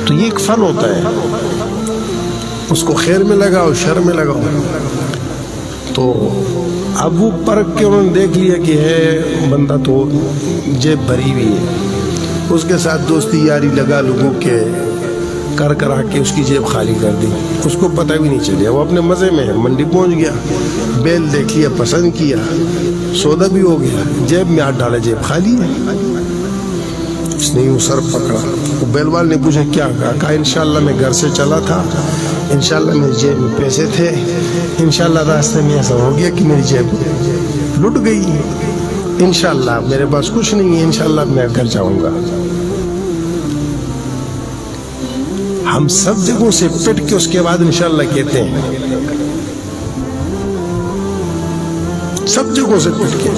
तो ये एक फल होता है, उसको खैर में लगाओ शर में लगाओ। तो अब वो परख के उन्होंने देख लिया कि है बंदा तो जेब भरी हुई है, उसके साथ दोस्ती यारी लगा लोगों के कर करा के उसकी जेब खाली कर दी, उसको पता भी नहीं चलिया, वो अपने मज़े में है। मंडी पहुंच गया, बैल देख लिया, पसंद किया, सौदा भी हो गया, जेब में हाथ डाला, जेब खाली है। इसने यूँ सर पकड़ा, वो बैल वाले ने पूछा क्या? कहा इंशाल्लाह मैं घर से चला था, इंशाल्लाह मेरी जेब में पैसे थे, इंशाल्लाह रास्ते में ऐसा हो गया कि मेरी जेब लुट गई, इंशाल्लाह मेरे पास कुछ नहीं है, इंशाल्लाह मैं घर जाऊंगा। हम सब जगहों से पिट के उसके बाद इंशाल्लाह कहते हैं, सब जगहों से पिट के।